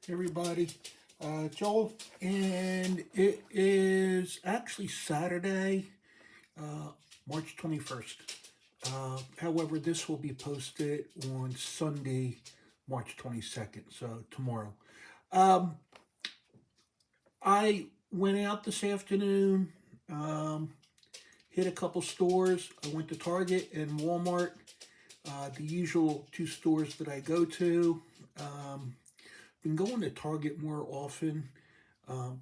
Everybody. Joel, and it is actually Saturday, March 21st. However, this will be posted on Sunday, March 22nd, so tomorrow. Um, I went out this afternoon, um, hit a couple stores. I went to Target and Walmart, the usual two stores that I go to. Um, been going to Target more often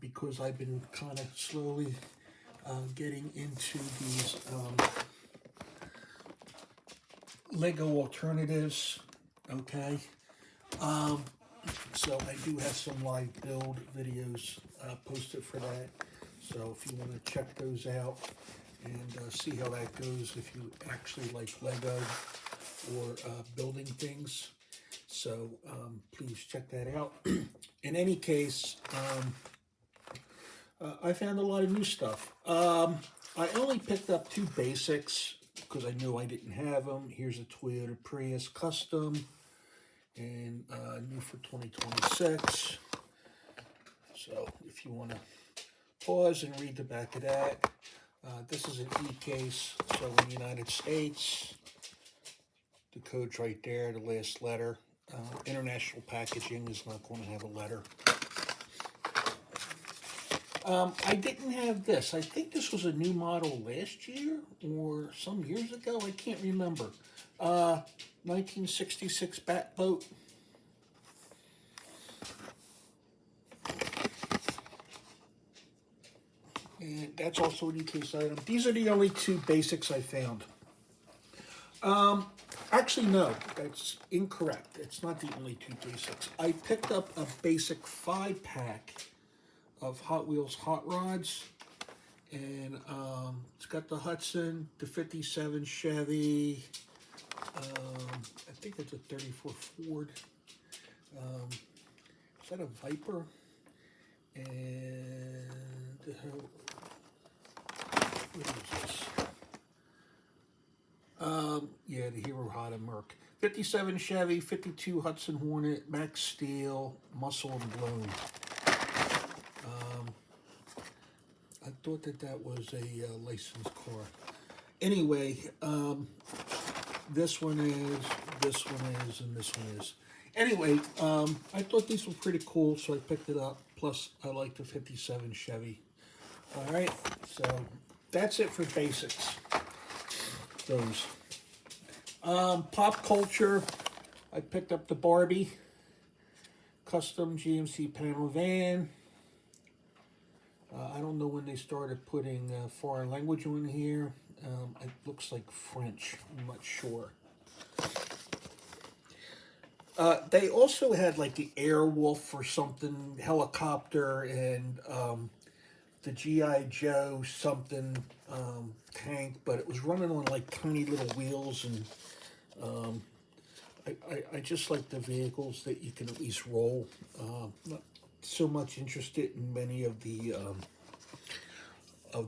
because I've been kind of slowly getting into these Lego alternatives. Okay, um, so I do have some live build videos posted for that. So if you want to check those out and see how that goes, if you actually like Lego or building things, so please check that out. In any case, I found a lot of new stuff. I only picked up two basics because I knew I didn't have them. Here's a Toyota Prius Custom and new for 2026. So if you want to pause and read the back of that, this is an e-case. So in the United States, the code's right there, the last letter. International packaging is not going to have a letter. I didn't have this. I think this was a new model last year or some years ago. I can't remember. 1966 Bat Boat. And that's also an e-case item. These are the only two basics I found. Actually, no, that's incorrect. It's not the only two basics. I picked up a basic 5-pack of Hot Wheels hot rods. And it's got the Hudson, the 57 Chevy, I think it's a 34 Ford. Is that a Viper? And what is this? Yeah, the Hero Hot and Merc. 57 Chevy, 52 Hudson Hornet, Max Steel, Muscle and Blown. I thought that was a licensed car. Anyway, this one is, and this one is. Anyway, I thought these were pretty cool, so I picked it up. Plus, I like the 57 Chevy. All right, so that's it for basics. Those. Pop culture, I picked up the Barbie custom GMC panel van. I don't know when they started putting foreign language on here. It looks like French. I'm not sure. They also had like the Airwolf or something helicopter and the GI Joe something tank, but it was running on like tiny little wheels, and I just like the vehicles that you can at least roll. Not so much interested in many of the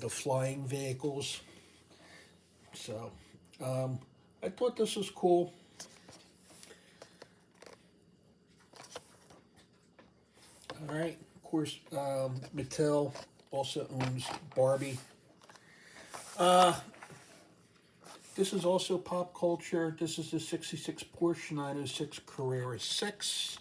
flying vehicles. So I thought this was cool. All right, of course, Mattel also owns Barbie. This is also pop culture. This is the 66 Porsche 906 Carrera 6.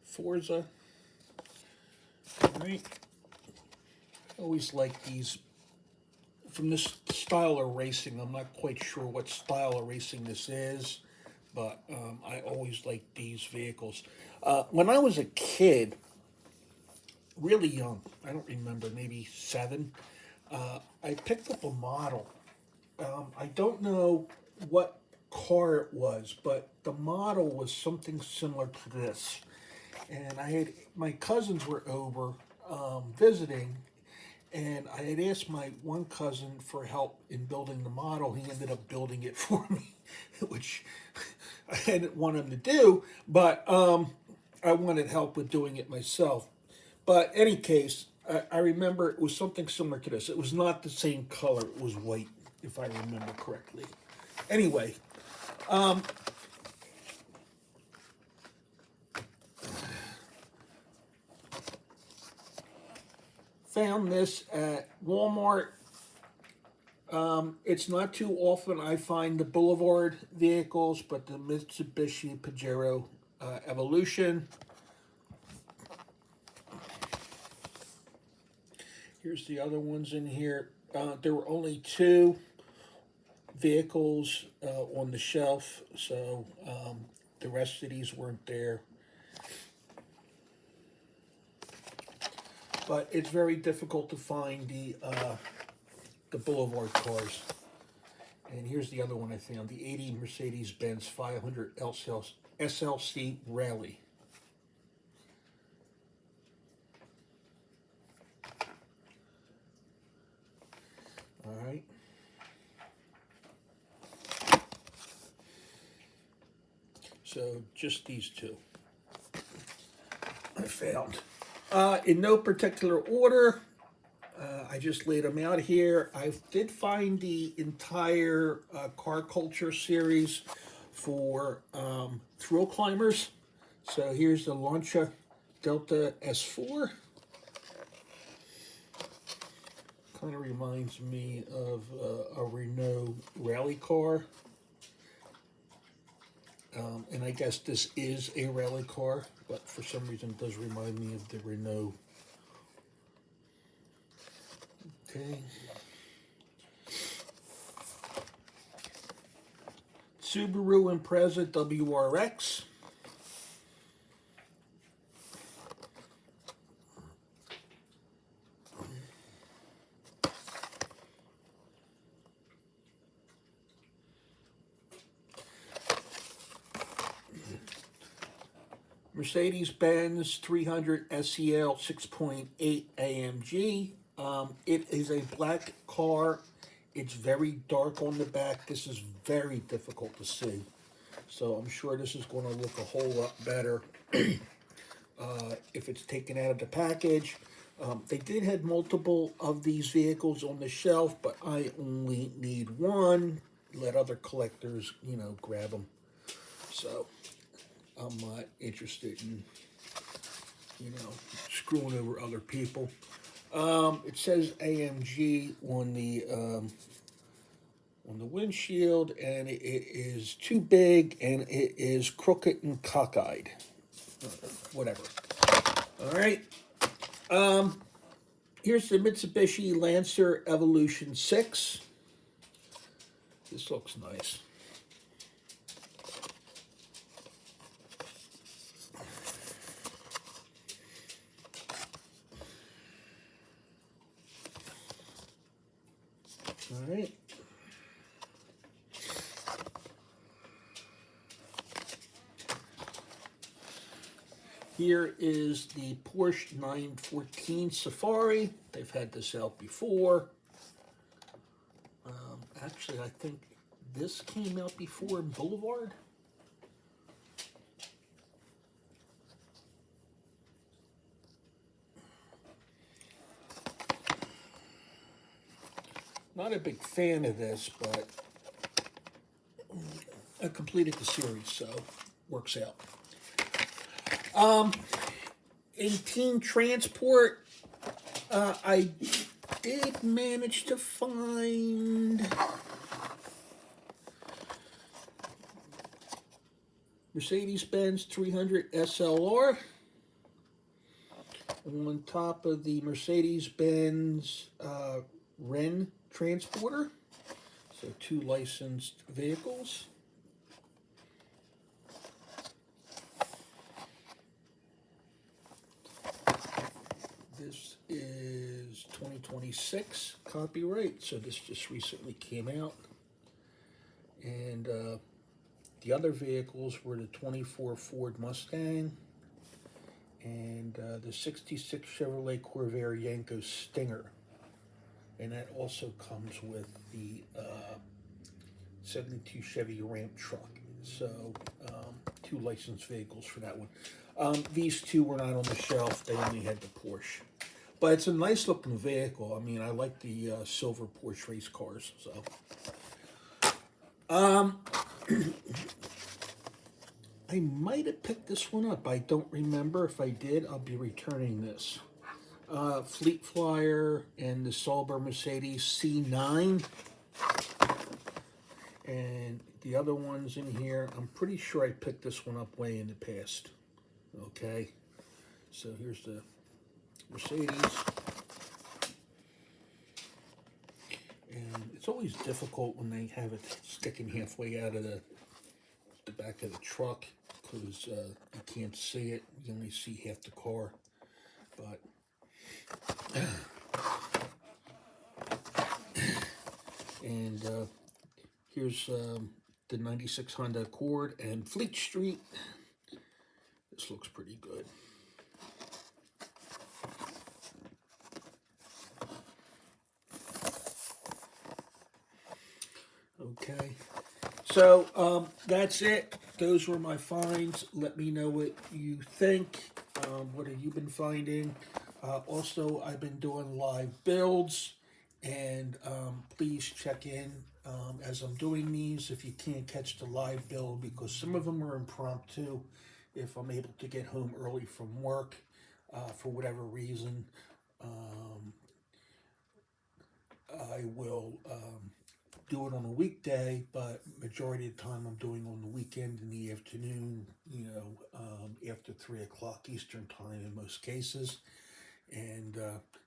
Forza. All right. I always like these. From this style of racing, I'm not quite sure what style of racing this is, but I always like these vehicles. When I was a kid, really young, I don't remember, maybe 7, I picked up a model. I don't know what car it was, but the model was something similar to this. And I had my cousins were over visiting, and I had asked my one cousin for help in building the model. He ended up building it for me, which I didn't want him to do, but I wanted help with doing it myself. But any case, I remember it was something similar to this. It was not the same color. It was white. if I remember correctly. Anyway, found this at Walmart. It's not too often I find the Boulevard vehicles, but the Mitsubishi Pajero Evolution. Here's the other ones in here. There were only 2 vehicles on the shelf, so the rest of these weren't there. But it's very difficult to find the Boulevard cars. And here's the other one I found, the 80 Mercedes-Benz 500 SLC Rally. All right. So just these 2 I found. In no particular order, I just laid them out here. I did find the entire Car Culture series for thrill climbers. So here's the Lancia Delta S4. Kind of reminds me of a Renault rally car. And I guess this is a rally car, but for some reason it does remind me of the Renault. Okay. Subaru Impreza WRX. Mercedes-Benz 300 SEL 6.8 AMG. It is a black car. It's very dark on the back. This is very difficult to see. So I'm sure this is going to look a whole lot better if it's taken out of the package. They did have multiple of these vehicles on the shelf, but I only need one. Let other collectors, grab them. So I'm not interested in, screwing over other people. It says AMG on the windshield, and it is too big, and it is crooked and cockeyed. Whatever. All right. Here's the Mitsubishi Lancer Evolution 6. This looks nice. All right. Here is the Porsche 914 Safari. They've had this out before. Actually, I think this came out before in Boulevard. Not a big fan of this, but I completed the series, so works out. In Team Transport, I did manage to find Mercedes-Benz 300 SLR on top of the Mercedes-Benz Ren Transporter. So 2 licensed vehicles. This is 2026 copyright, so this just recently came out. And the other vehicles were the 24 Ford Mustang and the 66 Chevrolet Corvair Yenko Stinger. And that also comes with the 72 Chevy Ramp truck. So 2 licensed vehicles for that one. These 2 were not on the shelf. They only had the Porsche. But it's a nice looking vehicle. I mean, I like the silver Porsche race cars. So, I might have picked this one up. I don't remember. If I did, I'll be returning this. Fleet Flyer and the Sauber Mercedes C9. And the other ones in here, I'm pretty sure I picked this one up way in the past. Okay, so here's the Mercedes. And it's always difficult when they have it sticking halfway out of the back of the truck because you can't see it. You only see half the car. But and here's the 96 Honda Accord and Fleet Street. This looks pretty good. Okay, so that's it. Those were my finds. Let me know what you think. What have you been finding? Also, I've been doing live builds, and please check in as I'm doing these if you can't catch the live build, because some of them are impromptu. If I'm able to get home early from work for whatever reason, I will do it on a weekday, but majority of the time I'm doing on the weekend in the afternoon, after 3 o'clock Eastern time in most cases. And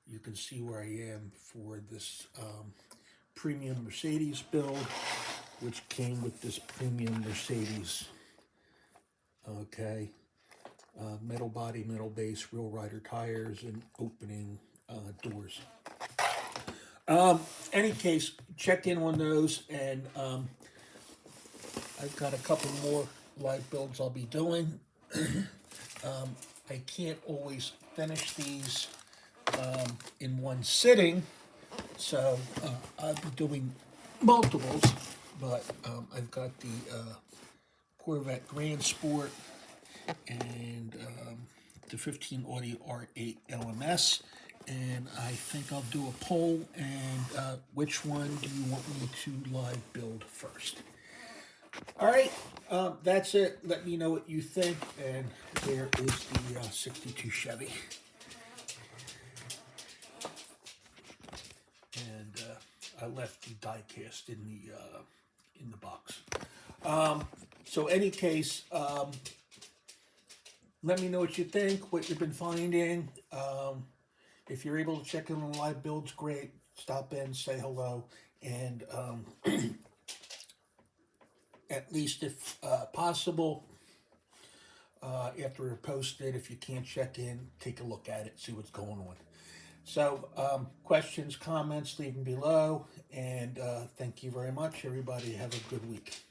you can see where I am for this premium Mercedes build, which came with this premium Mercedes. Okay, metal body, metal base, real rider tires, and opening doors. Any case, check in on those, and I've got a couple more live builds I'll be doing. I can't always finish these in one sitting, so I'll be doing multiples, but I've got the Corvette Grand Sport and the 15 Audi R8 LMS, and I think I'll do a poll, and which one do you want me to live build first? All right, that's it. Let me know what you think, and there is the 62 Chevy. And I left the die cast in the box. So any case, let me know what you think, what you've been finding. If you're able to check in on live builds, great. Stop in, say hello, and at least if possible, after we're posted, if you can't check in, take a look at it, see what's going on. So questions, comments, leave them below, and thank you very much, everybody. Have a good week.